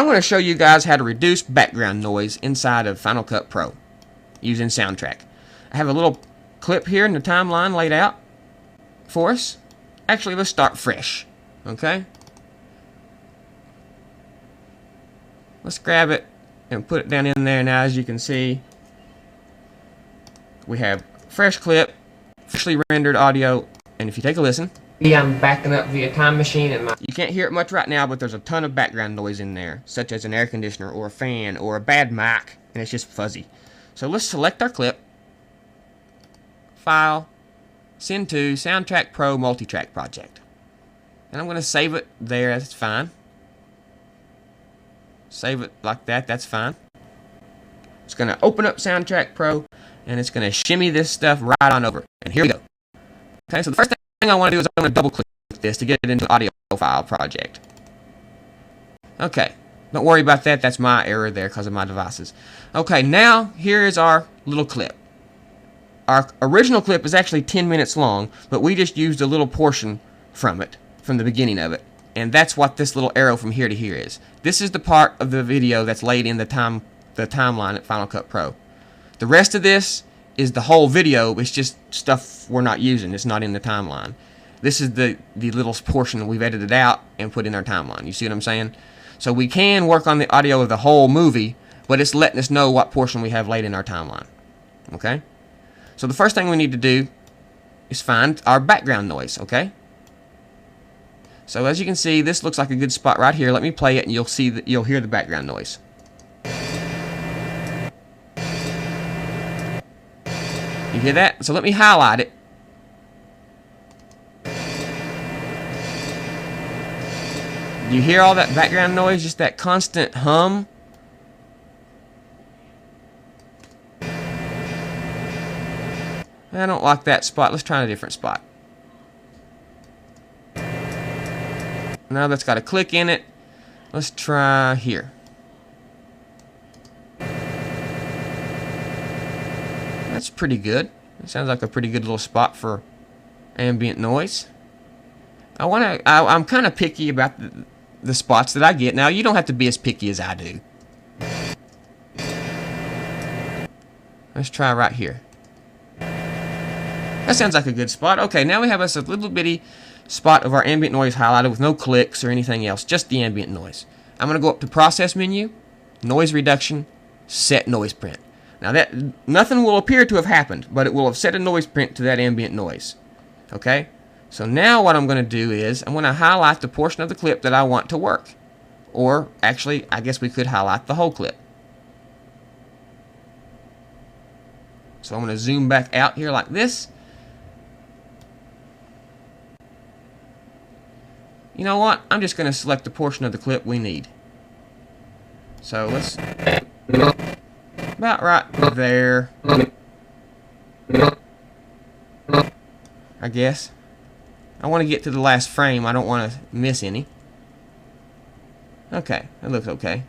I'm going to show you guys how to reduce background noise inside of Final Cut Pro using SoundTrack. I have a little clip here in the timeline laid out for us. Actually, let's start fresh. Okay? Let's grab it and put it down in there. Now, as you can see, we have fresh clip, freshly rendered audio, and if you take a listen, I'm backing up via time machine and you can't hear it much right now, but there's a ton of background noise in there, such as an air conditioner or a fan or a bad mic, and it's just fuzzy. So let's select our clip, File, Send to SoundTrack Pro Multitrack Project. And I'm going to save it there, that's fine. Save it like that, that's fine. It's going to open up SoundTrack Pro, and it's going to shimmy this stuff right on over. And here we go. Okay, so the first thing I want to do is I'm going to double click this to get it into the audio file project. Okay, don't worry about that, that's my error there because of my devices. Okay, now here is our little clip. Our original clip is actually 10 minutes long, but we just used a little portion from it, from the beginning of it. And that's what this little arrow from here to here is. This is the part of the video that's laid in the timeline at Final Cut Pro. The rest of this is the whole video. It's just stuff we're not using. It's not in the timeline. This is the little portion that we've edited out and put in our timeline. You see what I'm saying? So we can work on the audio of the whole movie, but it's letting us know what portion we have laid in our timeline. Okay? So the first thing we need to do is find our background noise. Okay? So as you can see, this looks like a good spot right here. Let me play it, and you'll see that you'll hear the background noise. You hear that? So let me highlight it. Do you hear all that background noise? Just that constant hum? I don't like that spot. Let's try a different spot. Now that's got a click in it. Let's try here. That's pretty good. It sounds like a pretty good little spot for ambient noise. I'm kind of picky about the spots that I get. Now, you don't have to be as picky as I do. Let's try right here. That sounds like a good spot. Okay, now we have us a little bitty spot of our ambient noise highlighted with no clicks or anything else, just the ambient noise. I'm going to go up to Process menu, Noise Reduction, Set Noise Print. Now that nothing will appear to have happened, but it will have set a noise print to that ambient noise. Okay? So now what I'm going to do is I'm going to highlight the portion of the clip that I want to work. Or actually, I guess we could highlight the whole clip. So I'm going to zoom back out here like this. You know what? I'm just going to select the portion of the clip we need. So let's... about right there. I guess. I want to get to the last frame. I don't want to miss any. Okay, that looks okay.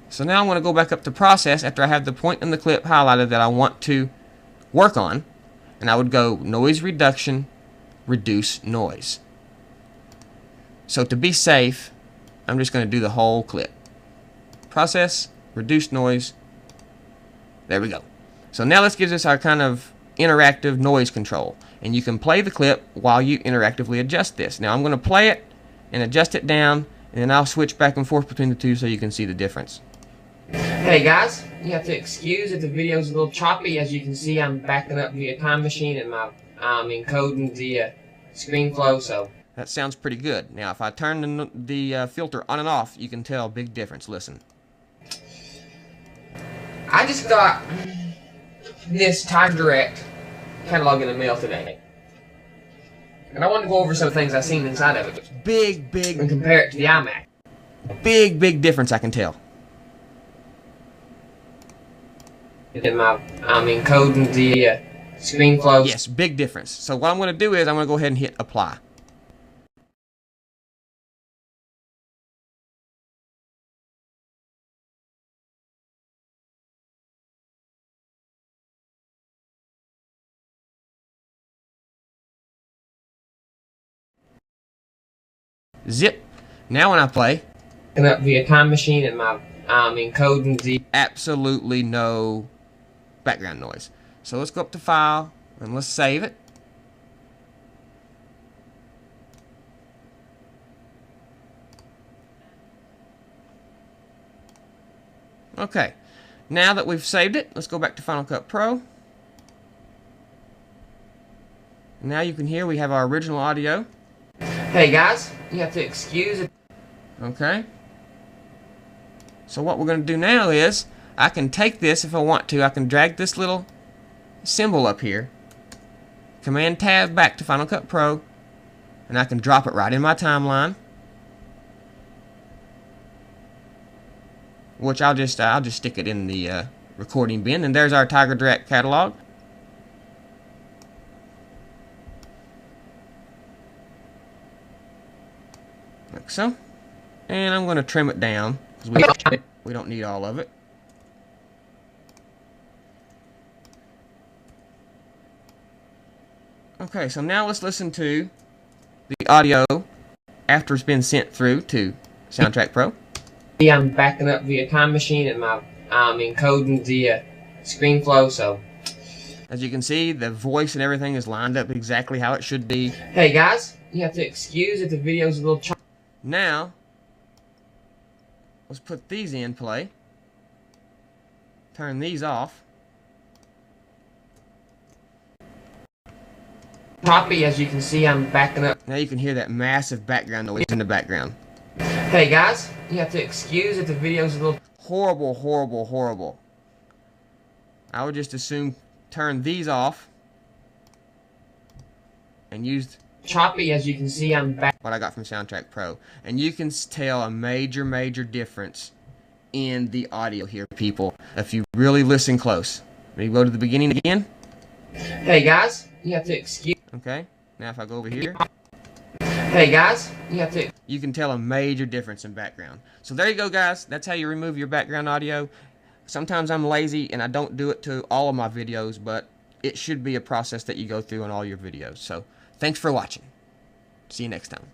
So now I'm going to go back up to Process after I have the point in the clip highlighted that I want to work on. And I would go Noise Reduction, Reduce Noise. So to be safe, I'm just going to do the whole clip. Process, Reduce Noise. There we go. So now this gives us our kind of interactive noise control. And you can play the clip while you interactively adjust this. Now I'm going to play it and adjust it down, and then I'll switch back and forth between the two so you can see the difference. Hey guys, you have to excuse if the video's a little choppy. As you can see, I'm backing up via time machine and I'm encoding the screen flow, so... That sounds pretty good. Now if I turn the filter on and off, you can tell a big difference. Listen. I just got this Time Direct catalog in the mail today. And I want to go over some things I've seen inside of it. Big and compare it to the iMac. Big difference I can tell. And I'm encoding the screen flow. Yes, big difference. So what I'm going to do is I'm going to go ahead and hit apply. Zip. Now when I play, up via Time Machine and my encoding the absolutely no background noise. So let's go up to File and let's save it. Okay, now that we've saved it, let's go back to Final Cut Pro. Now you can hear we have our original audio. Hey guys, you have to excuse it. Okay. So what we're going to do now is, I can take this if I want to. I can drag this little symbol up here. Command Tab back to Final Cut Pro. And I can drop it right in my timeline. Which I'll just stick it in the recording bin. And there's our Tiger Direct catalog. Like so. And I'm going to trim it down because we don't need all of it. Okay, so now let's listen to the audio after it's been sent through to SoundTrack Pro. I'm backing up via Time Machine and my encoding the ScreenFlow, so as you can see, the voice and everything is lined up exactly how it should be. Hey guys, you have to excuse if the video's a little choppy. Now, let's put these in play. Turn these off. Choppy, as you can see, I'm backing up. Now you can hear that massive background noise in the background. Hey guys, you have to excuse if the video's a little horrible, horrible, horrible. I would just assume turn these off and use choppy, as you can see, I'm back. What I got from SoundTrack Pro, and you can tell a major difference in the audio here, people, if you really listen close. Maybe go to the beginning again. Hey guys, you have to excuse. Okay, now if I go over here. Hey guys, you have to. You can tell a major difference in background. So there you go, guys. That's how you remove your background audio. Sometimes I'm lazy and I don't do it to all of my videos, but it should be a process that you go through on all your videos. So thanks for watching. See you next time.